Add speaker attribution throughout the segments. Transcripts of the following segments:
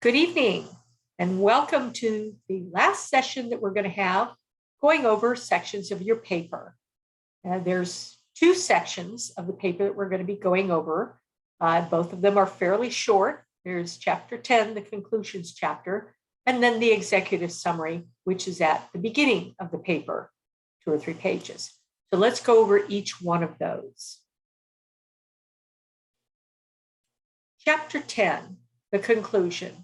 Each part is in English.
Speaker 1: Good evening, and welcome to the last session that we're going to have going over sections of your paper. There's two sections of the paper that we're going to be going over. Both of them are fairly short. There's chapter 10, the conclusions chapter, and then the executive summary, which is at the beginning of the paper, 2 or 3 pages. So let's go over each one of those. Chapter 10, the conclusion,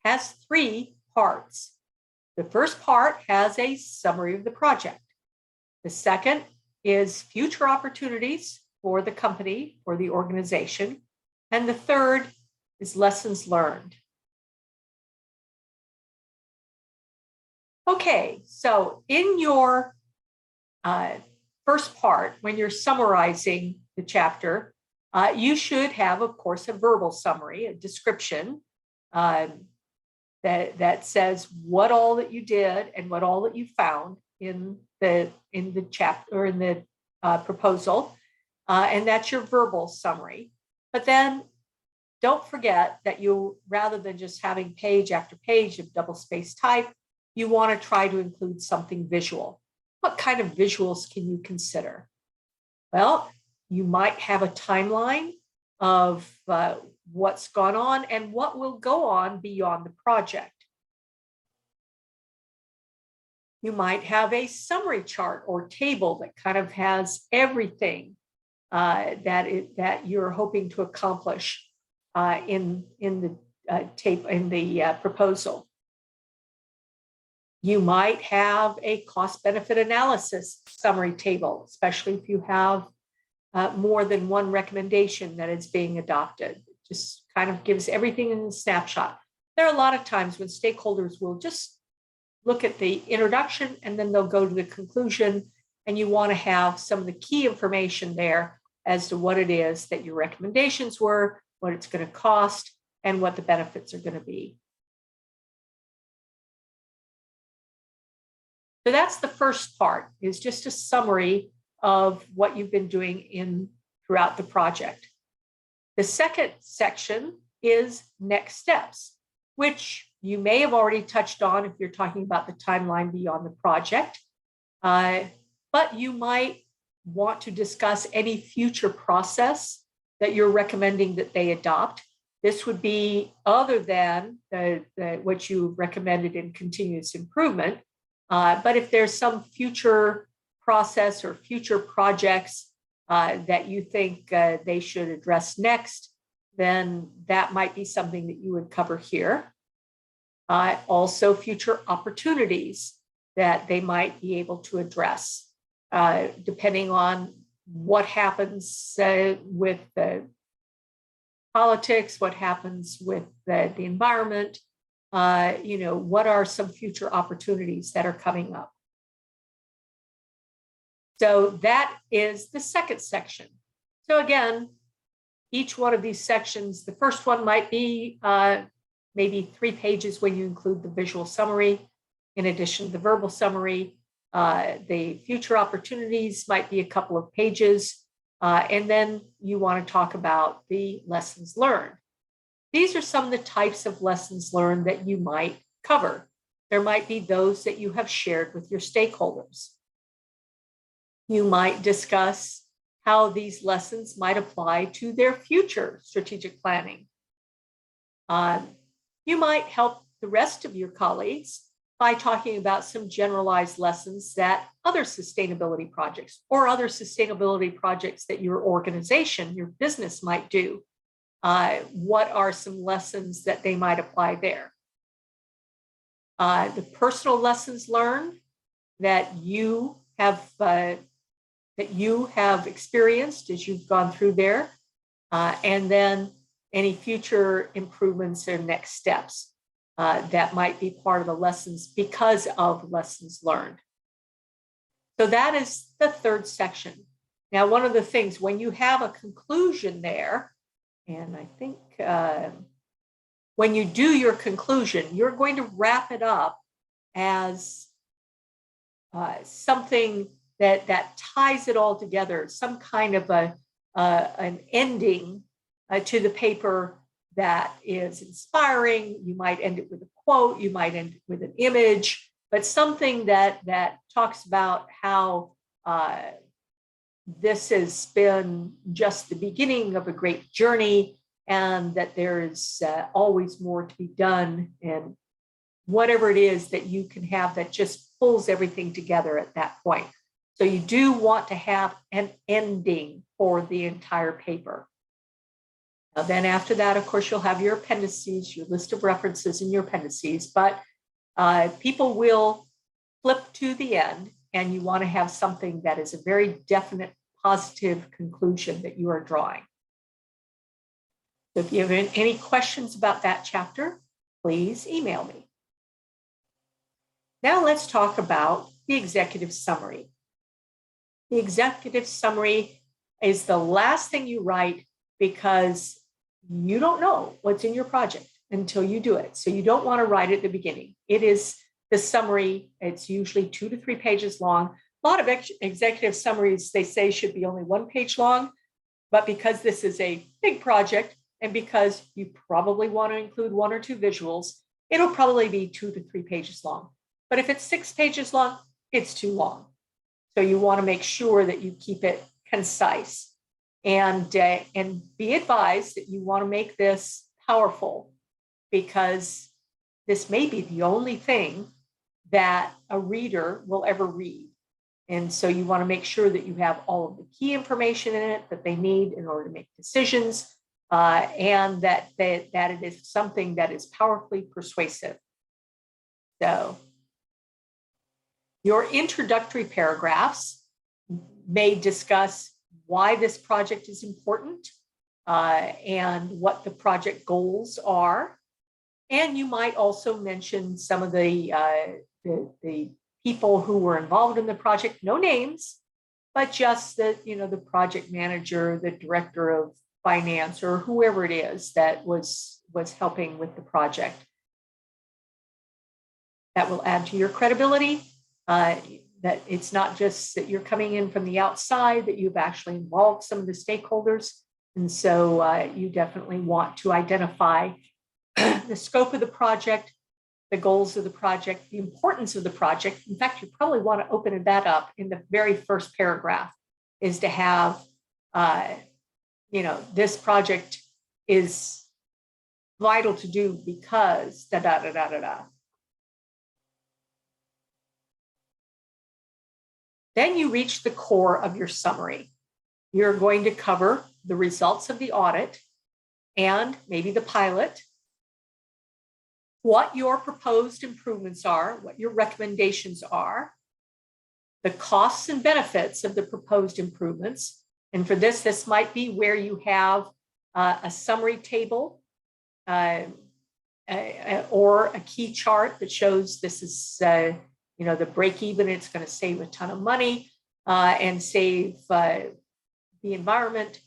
Speaker 1: has 3 parts. The first part has a summary of the project. The second is future opportunities for the company or the organization. And the third is lessons learned. Okay, so in your first part, when you're summarizing the chapter, you should have, of course, a verbal summary, a description that says what all that you did and what all that you found in the chapter or in the proposal, and that's your verbal summary. But then don't forget that you, rather than just having page after page of double-spaced type, you want to try to include something visual. What kind of visuals can you consider? Well, you might have a timeline of what's gone on and what will go on beyond the project. You might have a summary chart or table that kind of has everything that you're hoping to accomplish in the proposal. You might have a cost-benefit analysis summary table, especially if you have more than one recommendation that is being adopted. It just kind of gives everything in a snapshot. There are a lot of times when stakeholders will just look at the introduction and then they'll go to the conclusion, and you want to have some of the key information there as to what it is that your recommendations were, what it's going to cost, and what the benefits are going to be. So that's the first part, is just a summary of what you've been doing throughout the project. The second section is next steps, which you may have already touched on if you're talking about the timeline beyond the project, but you might want to discuss any future process that you're recommending that they adopt. This would be other than what you recommended in continuous improvement, but if there's some future process or future projects that you think they should address next, then that might be something that you would cover here. Also, future opportunities that they might be able to address, depending on what happens with the politics, what happens with the environment, what are some future opportunities that are coming up. So that is the second section. So again, each one of these sections, the first one might be maybe 3 pages when you include the visual summary, in addition to the verbal summary. The future opportunities might be a couple of pages, and then you want to talk about the lessons learned. These are some of the types of lessons learned that you might cover. There might be those that you have shared with your stakeholders. You might discuss how these lessons might apply to their future strategic planning. You might help the rest of your colleagues by talking about some generalized lessons that other sustainability projects or other sustainability projects that your organization, your business might do. What are some lessons that they might apply there? The personal lessons learned that you have experienced as you've gone through there, and then any future improvements or next steps that might be part of the lessons because of lessons learned. So that is the third section. Now, one of the things when you have a conclusion there, and I think when you do your conclusion, you're going to wrap it up as something that ties it all together, some kind of an ending to the paper that is inspiring. You might end it with a quote, you might end it with an image, but something that talks about how this has been just the beginning of a great journey, and that there's always more to be done, and whatever it is that you can have that just pulls everything together at that point. So you do want to have an ending for the entire paper. Now then after that, of course, you'll have your appendices, your list of references and your appendices, but people will flip to the end, and you want to have something that is a very definite, positive conclusion that you are drawing. So if you have any questions about that chapter, please email me. Now let's talk about the executive summary. The executive summary is the last thing you write, because you don't know what's in your project until you do it. So you don't want to write it at the beginning. It is the summary. It's usually 2 to 3 pages long. A lot of executive summaries, they say, should be only 1 page long, but because this is a big project, and because you probably want to include 1 or 2 visuals, it'll probably be 2 to 3 pages long. But if it's 6 pages long, it's too long. So you want to make sure that you keep it concise, and be advised that you want to make this powerful, because this may be the only thing that a reader will ever read. And so you want to make sure that you have all of the key information in it that they need in order to make decisions, and that it is something that is powerfully persuasive. So your introductory paragraphs may discuss why this project is important, and what the project goals are. And you might also mention some of the people who were involved in the project, no names, but just the project manager, the director of finance, or whoever it is that was helping with the project. That will add to your credibility, that it's not just that you're coming in from the outside, that you've actually involved some of the stakeholders. And so you definitely want to identify the scope of the project, the goals of the project, the importance of the project. In fact, you probably want to open that up in the very first paragraph, is to have, this project is vital to do because da da da da da da. Then you reach the core of your summary. You're going to cover the results of the audit and maybe the pilot, what your proposed improvements are, what your recommendations are, the costs and benefits of the proposed improvements. And for this might be where you have a summary table or a key chart that shows this is the break even. It's going to save a ton of money and save the environment,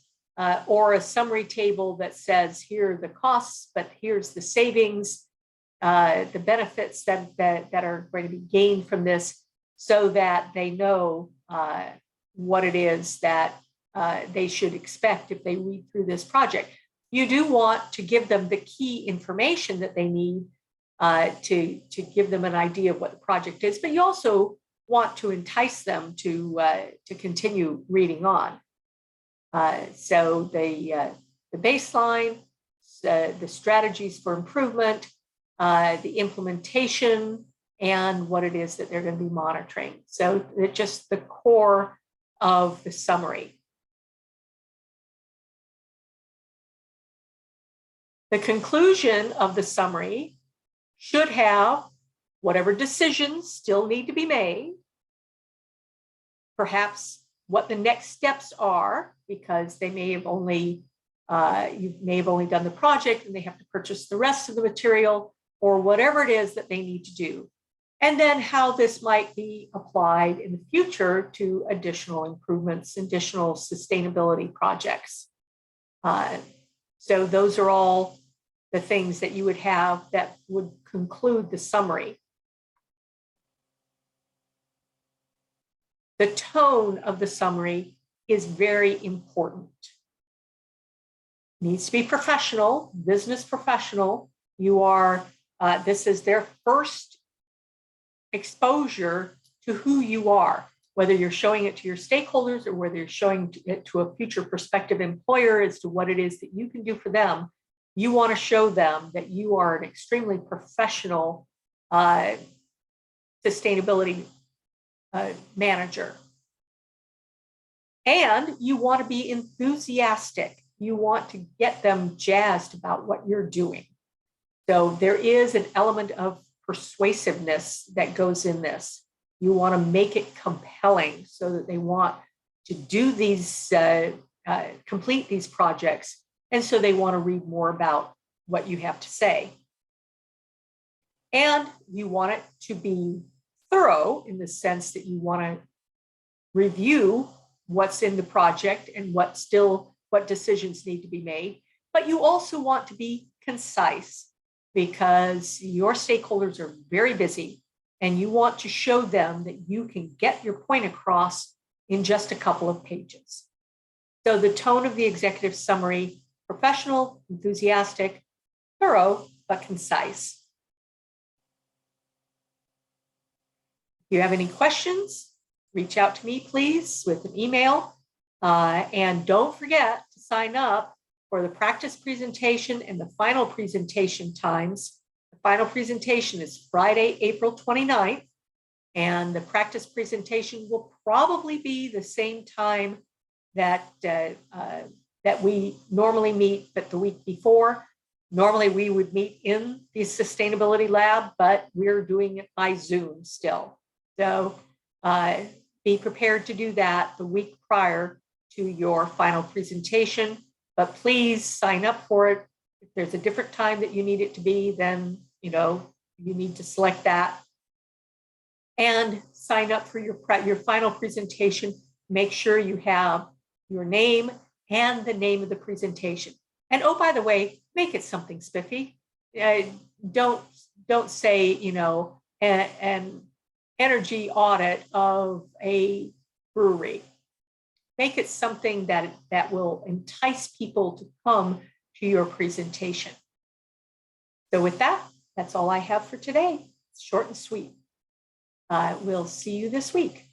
Speaker 1: or a summary table that says here are the costs, but here's the savings, the benefits that are going to be gained from this, so that they know what it is that they should expect if they read through this project. You do want to give them the key information that they need to give them an idea of what the project is, but you also want to entice them to continue reading on. So the baseline, the strategies for improvement, the implementation, and what it is that they're going to be monitoring. So it's just the core of the summary. The conclusion of the summary should have whatever decisions still need to be made, perhaps what the next steps are, because they may have only you may have only done the project and they have to purchase the rest of the material, or whatever it is that they need to do. And then how this might be applied in the future to additional improvements, additional sustainability projects. So those are all the things that you would have that would conclude the summary. The tone of the summary is very important. Needs to be professional, business professional. You are, this is their first exposure to who you are, whether you're showing it to your stakeholders or whether you're showing it to a future prospective employer as to what it is that you can do for them. You want to show them that you are an extremely professional sustainability manager. And you want to be enthusiastic. You want to get them jazzed about what you're doing. So there is an element of persuasiveness that goes in this. You want to make it compelling so that they want to do these, complete these projects. And so they want to read more about what you have to say. And you want it to be thorough in the sense that you want to review what's in the project and what decisions need to be made. But you also want to be concise because your stakeholders are very busy and you want to show them that you can get your point across in just a couple of pages. So the tone of the executive summary: professional, enthusiastic, thorough, but concise. If you have any questions, reach out to me, please, with an email. And don't forget to sign up for the practice presentation and the final presentation times. The final presentation is Friday, April 29th, and the practice presentation will probably be the same time that we normally meet, but the week before. Normally we would meet in the sustainability lab, but we're doing it by Zoom still. So be prepared to do that the week prior to your final presentation, but please sign up for it. If there's a different time that you need it to be, then you need to select that and sign up for your final presentation. Make sure you have your name and the name of the presentation. And oh, by the way, make it something spiffy. Don't say, an energy audit of a brewery. Make it something that will entice people to come to your presentation. So with that, that's all I have for today. It's short and sweet. We'll see you this week.